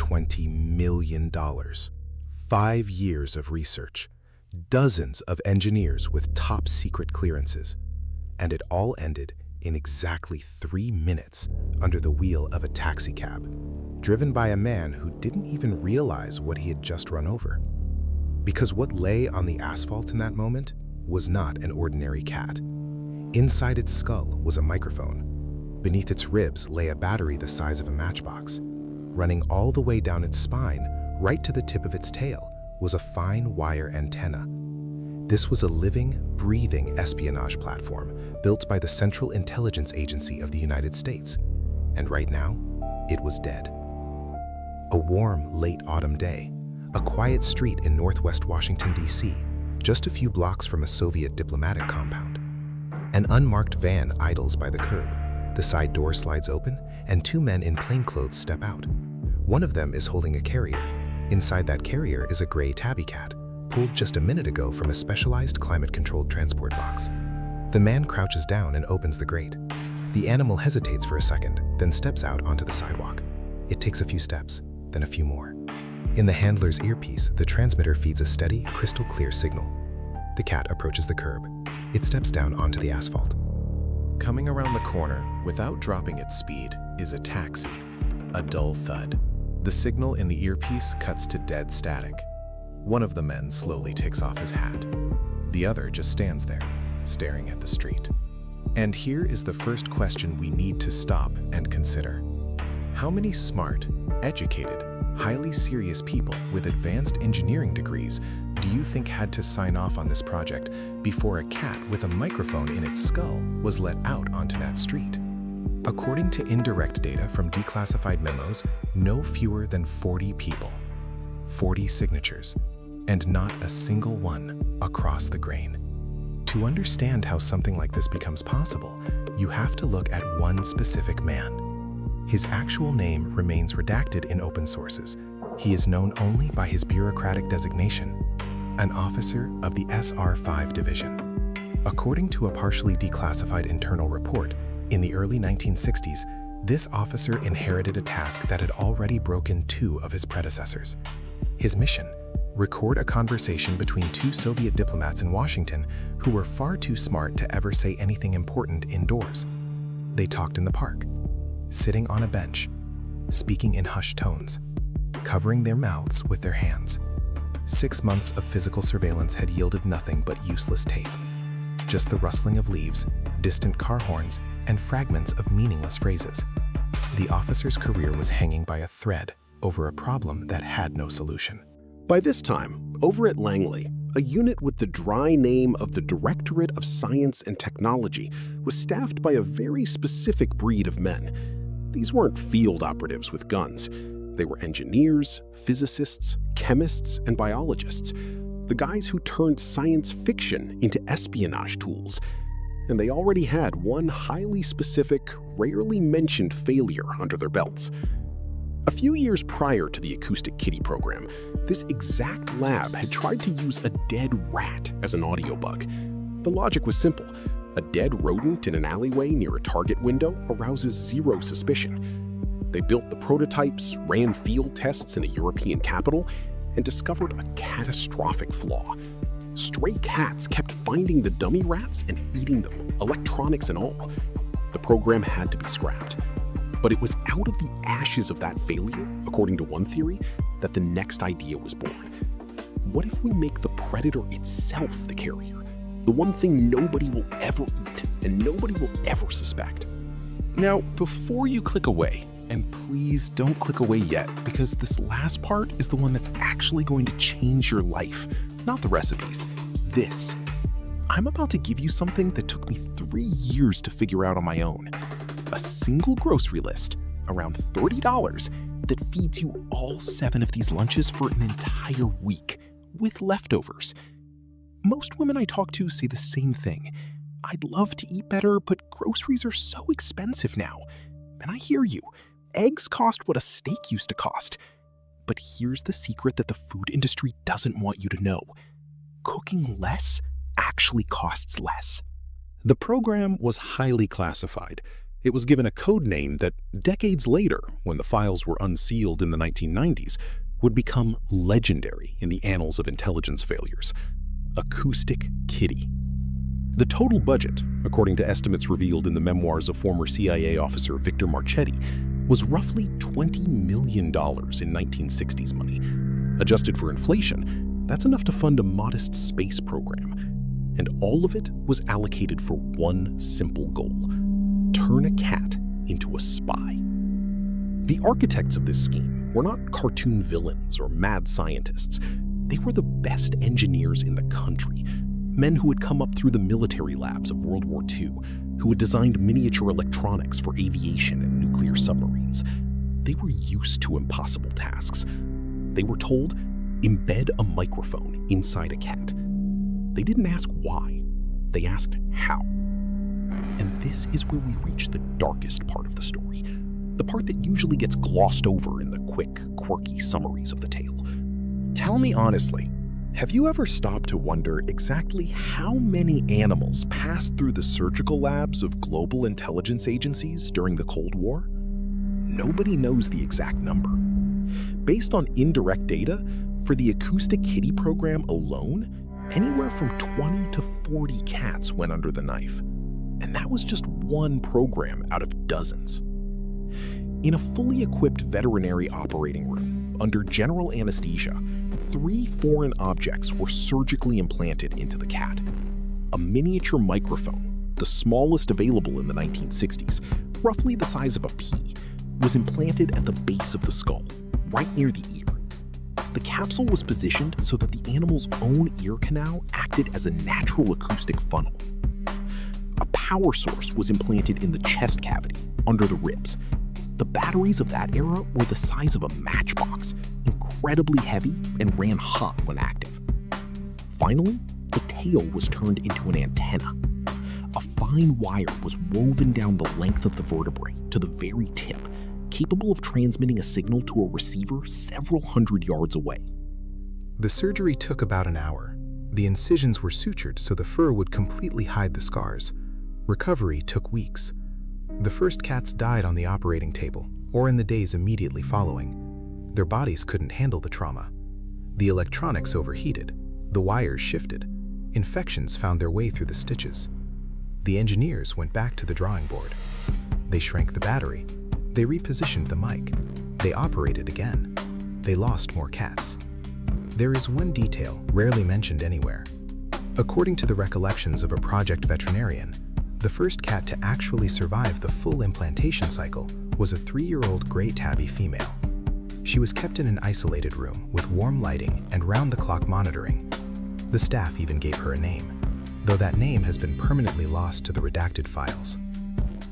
$20 million. 5 years of research, dozens of engineers with top secret clearances, and it all ended in exactly 3 minutes under the wheel of a taxicab, driven by a man who didn't even realize what he had just run over. Because what lay on the asphalt in that moment was not an ordinary cat. Inside its skull was a microphone. Beneath its ribs lay a battery the size of a matchbox. Running all the way down its spine, right to the tip of its tail, was a fine wire antenna. This was a living, breathing espionage platform built by the Central Intelligence Agency of the United States. And right now, it was dead. A warm, late autumn day, a quiet street in northwest Washington, D.C., just a few blocks from a Soviet diplomatic compound. An unmarked van idles by the curb. The side door slides open, and 2 men in plainclothes step out. One of them is holding a carrier. Inside that carrier is a gray tabby cat, pulled just a minute ago from a specialized climate-controlled transport box. The man crouches down and opens the grate. The animal hesitates for a second, then steps out onto the sidewalk. It takes a few steps, then a few more. In the handler's earpiece, the transmitter feeds a steady, crystal-clear signal. The cat approaches the curb. It steps down onto the asphalt. Coming around the corner, without dropping its speed, is a taxi. A dull thud. The signal in the earpiece cuts to dead static. One of the men slowly takes off his hat. The other just stands there, staring at the street. And here is the first question we need to stop and consider. How many smart, educated, highly serious people with advanced engineering degrees do you think had to sign off on this project before a cat with a microphone in its skull was let out onto that street? According to indirect data from declassified memos, no fewer than 40 people, 40 signatures, and not a single one across the grain. To understand how something like this becomes possible, you have to look at one specific man. His actual name remains redacted in open sources. He is known only by his bureaucratic designation, an officer of the SR5 division. According to a partially declassified internal report, in the early 1960s, this officer inherited a task that had already broken 2 of his predecessors. His mission: record a conversation between 2 Soviet diplomats in Washington who were far too smart to ever say anything important indoors. They talked in the park, sitting on a bench, speaking in hushed tones, covering their mouths with their hands. 6 months of physical surveillance had yielded nothing but useless tape. Just the rustling of leaves, distant car horns, and fragments of meaningless phrases. The officer's career was hanging by a thread over a problem that had no solution. By this time, over at Langley, a unit with the dry name of the Directorate of Science and Technology was staffed by a very specific breed of men. These weren't field operatives with guns. They were engineers, physicists, chemists, and biologists. The guys who turned science fiction into espionage tools. And they already had one highly specific, rarely mentioned failure under their belts. A few years prior to the Acoustic Kitty program, this exact lab had tried to use a dead rat as an audio bug. The logic was simple. A dead rodent in an alleyway near a Target window arouses zero suspicion. They built the prototypes, ran field tests in a European capital, and discovered a catastrophic flaw. Stray cats kept finding the dummy rats and eating them, electronics and all. The program had to be scrapped. But it was out of the ashes of that failure, according to one theory, that the next idea was born. What if we make the predator itself the carrier? The one thing nobody will ever eat and nobody will ever suspect. Now, before you click away, and please don't click away yet, because this last part is the one that's actually going to change your life, not the recipes. This. I'm about to give you something that took me 3 years to figure out on my own. A single grocery list, around $30, that feeds you all 7 of these lunches for an entire week, with leftovers. Most women I talk to say the same thing. I'd love to eat better, but groceries are so expensive now. And I hear you. Eggs cost what a steak used to cost. But here's the secret that the food industry doesn't want you to know. Cooking less actually costs less. The program was highly classified. It was given a code name that decades later, when the files were unsealed in the 1990s, would become legendary in the annals of intelligence failures: Acoustic Kitty. The total budget, according to estimates revealed in the memoirs of former CIA officer Victor Marchetti, was roughly $20 million in 1960s money. Adjusted for inflation, that's enough to fund a modest space program. And all of it was allocated for one simple goal: turn a cat into a spy. The architects of this scheme were not cartoon villains or mad scientists. They were the best engineers in the country, men who had come up through the military labs of World War II, who had designed miniature electronics for aviation and nuclear submarines. They were used to impossible tasks. They were told, embed a microphone inside a cat. They didn't ask why, they asked how. And this is where we reach the darkest part of the story, the part that usually gets glossed over in the quick, quirky summaries of the tale. Tell me honestly, have you ever stopped to wonder exactly how many animals passed through the surgical labs of global intelligence agencies during the Cold War? Nobody knows the exact number. Based on indirect data, for the Acoustic Kitty program alone, anywhere from 20 to 40 cats went under the knife. And that was just one program out of dozens. In a fully equipped veterinary operating room, under general anesthesia, 3 foreign objects were surgically implanted into the cat. A miniature microphone, the smallest available in the 1960s, roughly the size of a pea, was implanted at the base of the skull, right near the ear. The capsule was positioned so that the animal's own ear canal acted as a natural acoustic funnel. A power source was implanted in the chest cavity, under the ribs. The batteries of that era were the size of a matchbox, incredibly heavy and ran hot when active. Finally, the tail was turned into an antenna. A fine wire was woven down the length of the vertebrae to the very tip, capable of transmitting a signal to a receiver several hundred yards away. The surgery took about an hour. The incisions were sutured so the fur would completely hide the scars. Recovery took weeks. The first cats died on the operating table, or in the days immediately following. Their bodies couldn't handle the trauma. The electronics overheated. The wires shifted. Infections found their way through the stitches. The engineers went back to the drawing board. They shrank the battery. They repositioned the mic. They operated again. They lost more cats. There is one detail rarely mentioned anywhere. According to the recollections of a project veterinarian, the first cat to actually survive the full implantation cycle was a 3-year-old gray tabby female. She was kept in an isolated room with warm lighting and round-the-clock monitoring. The staff even gave her a name, though that name has been permanently lost to the redacted files.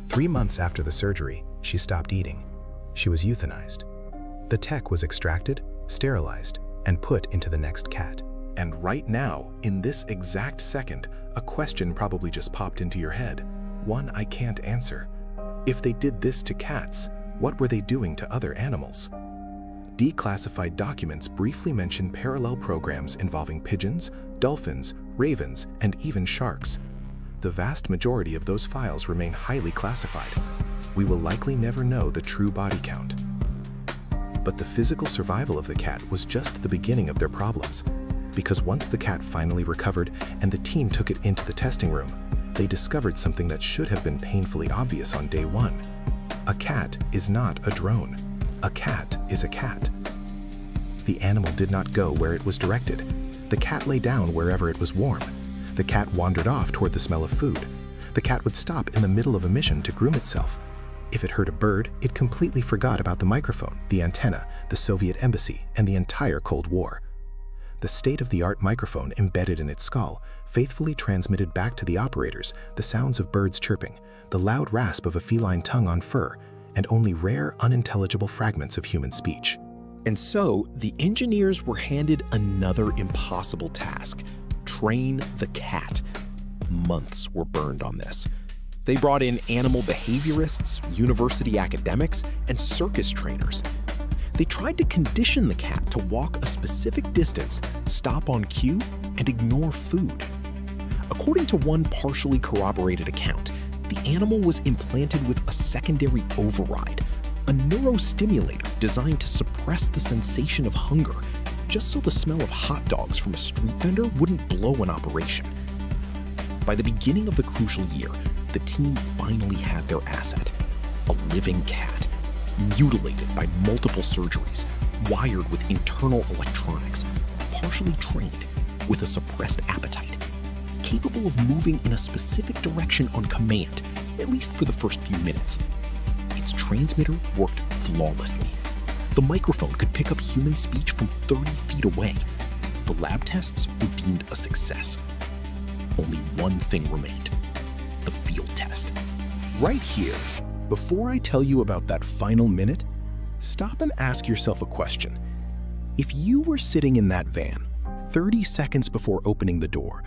3 months after the surgery, she stopped eating. She was euthanized. The tech was extracted, sterilized, and put into the next cat. And right now, in this exact second, a question probably just popped into your head. One I can't answer. If they did this to cats, what were they doing to other animals? Declassified documents briefly mention parallel programs involving pigeons, dolphins, ravens, and even sharks. The vast majority of those files remain highly classified. We will likely never know the true body count. But the physical survival of the cat was just the beginning of their problems, because once the cat finally recovered and the team took it into the testing room, they discovered something that should have been painfully obvious on day one. A cat is not a drone. A cat is a cat. The animal did not go where it was directed. The cat lay down wherever it was warm. The cat wandered off toward the smell of food. The cat would stop in the middle of a mission to groom itself. If it heard a bird, it completely forgot about the microphone, the antenna, the Soviet embassy, and the entire Cold War. The state-of-the-art microphone embedded in its skull faithfully transmitted back to the operators the sounds of birds chirping, the loud rasp of a feline tongue on fur, and only rare, unintelligible fragments of human speech. And so, the engineers were handed another impossible task: train the cat. Months were burned on this. They brought in animal behaviorists, university academics, and circus trainers. They tried to condition the cat to walk a specific distance, stop on cue, and ignore food. According to one partially corroborated account, the animal was implanted with a secondary override, a neurostimulator designed to suppress the sensation of hunger, just so the smell of hot dogs from a street vendor wouldn't blow an operation. By the beginning of the crucial year, the team finally had their asset, a living cat, mutilated by multiple surgeries, wired with internal electronics, partially trained, with a suppressed appetite, capable of moving in a specific direction on command, at least for the first few minutes. Its transmitter worked flawlessly. The microphone could pick up human speech from 30 feet away. The lab tests were deemed a success. Only one thing remained: the field test. Right here, before I tell you about that final minute, stop and ask yourself a question. If you were sitting in that van 30 seconds before opening the door,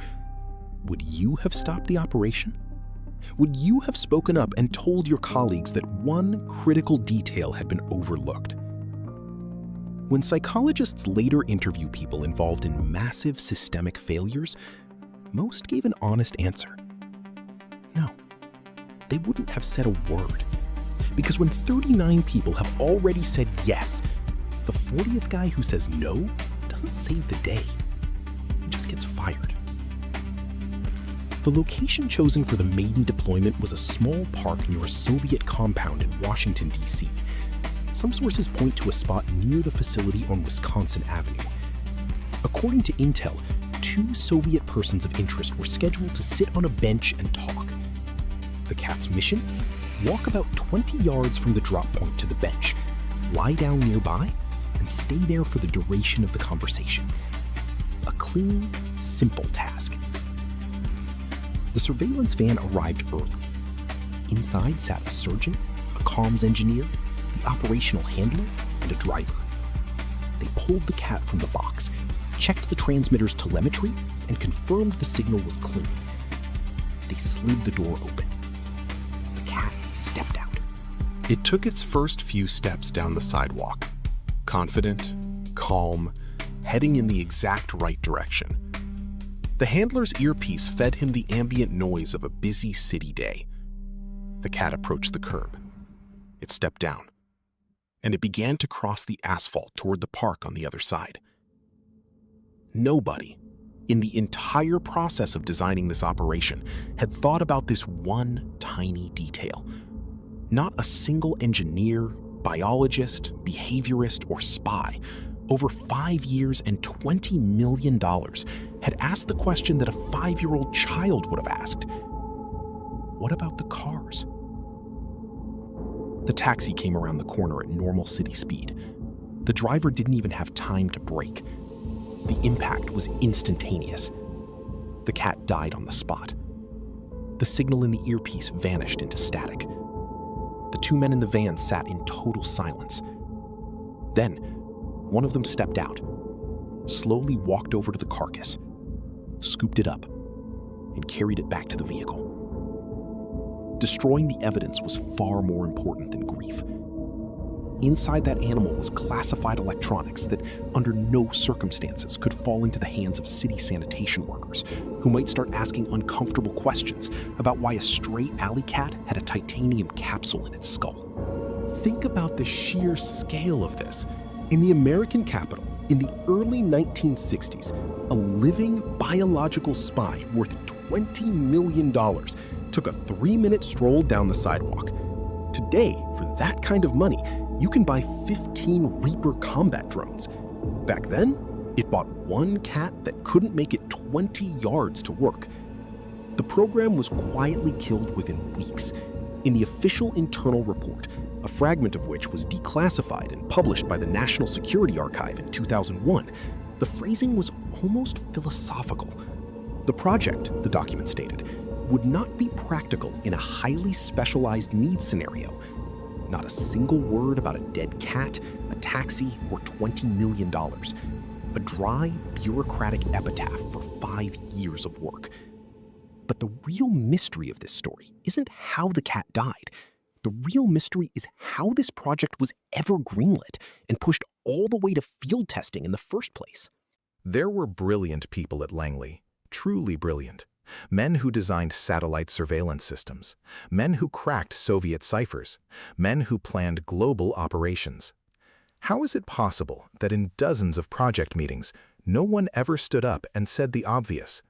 would you have stopped the operation? Would you have spoken up and told your colleagues that one critical detail had been overlooked? When psychologists later interview people involved in massive systemic failures, most gave an honest answer. No, they wouldn't have said a word. Because when 39 people have already said yes, the 40th guy who says no doesn't save the day. He just gets fired. The location chosen for the maiden deployment was a small park near a Soviet compound in Washington, D.C. Some sources point to a spot near the facility on Wisconsin Avenue. According to intel, 2 Soviet persons of interest were scheduled to sit on a bench and talk. The cat's mission? Walk about 20 yards from the drop point to the bench, lie down nearby, and stay there for the duration of the conversation. A clean, simple task. The surveillance van arrived early. Inside sat a surgeon, a comms engineer, the operational handler, and a driver. They pulled the cat from the box, checked the transmitter's telemetry, and confirmed the signal was clean. They slid the door open. The cat stepped out. It took its first few steps down the sidewalk, confident, calm, heading in the exact right direction. The handler's earpiece fed him the ambient noise of a busy city day. The cat approached the curb. It stepped down, and it began to cross the asphalt toward the park on the other side. Nobody, in the entire process of designing this operation, had thought about this one tiny detail. Not a single engineer, biologist, behaviorist, or spy, over 5 years and $20 million, had asked the question that a 5-year-old child would have asked. What about the cars? The taxi came around the corner at normal city speed. The driver didn't even have time to brake. The impact was instantaneous. The cat died on the spot. The signal in the earpiece vanished into static. The 2 men in the van sat in total silence. Then, one of them stepped out, slowly walked over to the carcass, scooped it up, and carried it back to the vehicle. Destroying the evidence was far more important than grief. Inside that animal was classified electronics that, under no circumstances, could fall into the hands of city sanitation workers, who might start asking uncomfortable questions about why a stray alley cat had a titanium capsule in its skull. Think about the sheer scale of this. In the American capital, in the early 1960s, a living biological spy worth $20 million took a 3-minute stroll down the sidewalk. Today, for that kind of money, you can buy 15 Reaper combat drones. Back then, it bought one cat that couldn't make it 20 yards to work. The program was quietly killed within weeks. In the official internal report, a fragment of which was declassified and published by the National Security Archive in 2001, the phrasing was almost philosophical. The project, the document stated, would not be practical in a highly specialized needs scenario. Not a single word about a dead cat, a taxi, or $20 million. A dry, bureaucratic epitaph for 5 years of work. But the real mystery of this story isn't how the cat died. The real mystery is how this project was ever greenlit and pushed all the way to field testing in the first place. There were brilliant people at Langley, truly brilliant, men who designed satellite surveillance systems, men who cracked Soviet ciphers, men who planned global operations. How is it possible that in dozens of project meetings, no one ever stood up and said the obvious?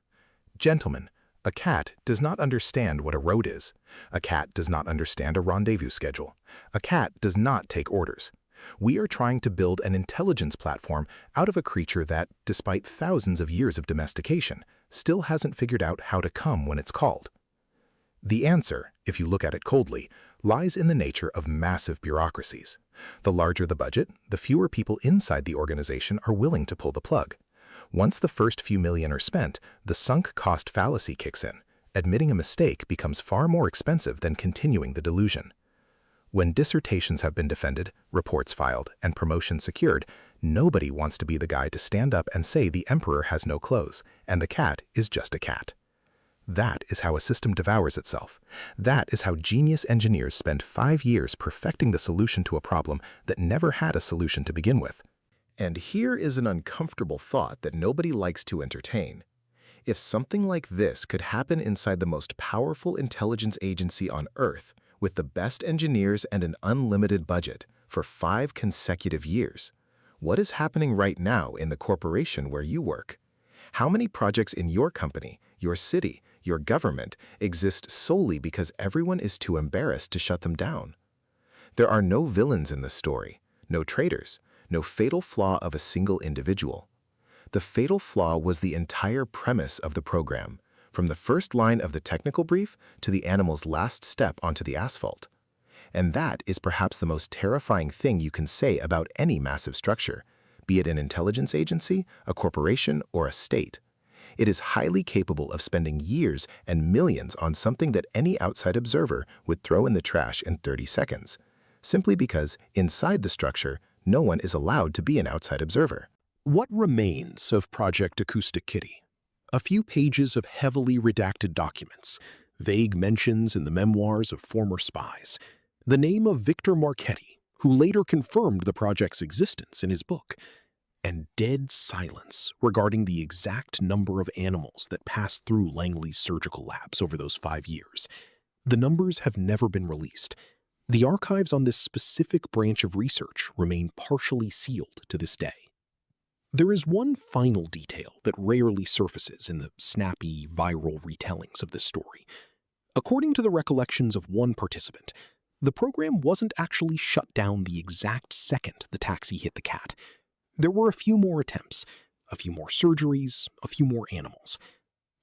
Gentlemen, a cat does not understand what a road is. A cat does not understand a rendezvous schedule. A cat does not take orders. We are trying to build an intelligence platform out of a creature that, despite thousands of years of domestication, still hasn't figured out how to come when it's called. The answer, if you look at it coldly, lies in the nature of massive bureaucracies. The larger the budget, the fewer people inside the organization are willing to pull the plug. Once the first few million are spent, the sunk cost fallacy kicks in. Admitting a mistake becomes far more expensive than continuing the delusion. When dissertations have been defended, reports filed, and promotions secured, nobody wants to be the guy to stand up and say the emperor has no clothes, and the cat is just a cat. That is how a system devours itself. That is how genius engineers spend 5 years perfecting the solution to a problem that never had a solution to begin with. And here is an uncomfortable thought that nobody likes to entertain. If something like this could happen inside the most powerful intelligence agency on Earth, with the best engineers and an unlimited budget, for 5 consecutive years, what is happening right now in the corporation where you work? How many projects in your company, your city, your government exist solely because everyone is too embarrassed to shut them down? There are no villains in this story, no traitors, no fatal flaw of a single individual. The fatal flaw was the entire premise of the program, from the first line of the technical brief to the animal's last step onto the asphalt. And that is perhaps the most terrifying thing you can say about any massive structure, be it an intelligence agency, a corporation, or a state. It is highly capable of spending years and millions on something that any outside observer would throw in the trash in 30 seconds, simply because inside the structure, no one is allowed to be an outside observer. What remains of Project Acoustic Kitty? A few pages of heavily redacted documents, vague mentions in the memoirs of former spies, the name of Victor Marchetti, who later confirmed the project's existence in his book, and dead silence regarding the exact number of animals that passed through Langley's surgical labs over those 5 years. The numbers have never been released. The archives on this specific branch of research remain partially sealed to this day. There is one final detail that rarely surfaces in the snappy, viral retellings of this story. According to the recollections of one participant, the program wasn't actually shut down the exact second the taxi hit the cat. There were a few more attempts, a few more surgeries, a few more animals.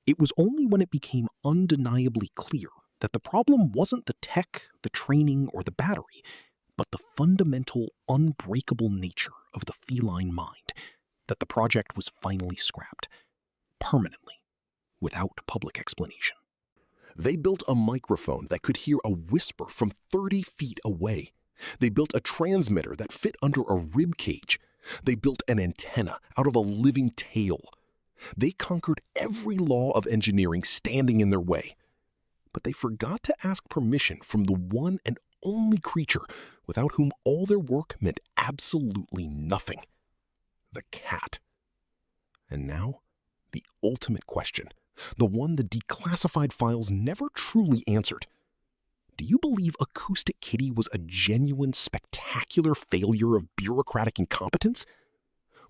It was only when it became undeniably clear that the problem wasn't the tech, the training, or the battery, but the fundamental, unbreakable nature of the feline mind, that the project was finally scrapped, permanently, without public explanation. They built a microphone that could hear a whisper from 30 feet away. They built a transmitter that fit under a rib cage. They built an antenna out of a living tail. They conquered every law of engineering standing in their way. But they forgot to ask permission from the one and only creature without whom all their work meant absolutely nothing: the cat. And now, the ultimate question, the one the declassified files never truly answered. Do you believe Acoustic Kitty was a genuine, spectacular failure of bureaucratic incompetence?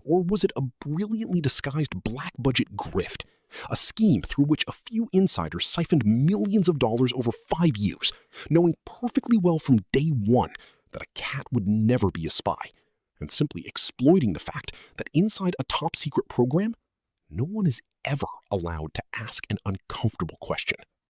Or was it a brilliantly disguised black-budget grift, a scheme through which a few insiders siphoned millions of dollars over 5 years, knowing perfectly well from day one that a cat would never be a spy, and simply exploiting the fact that inside a top-secret program, no one is ever allowed to ask an uncomfortable question?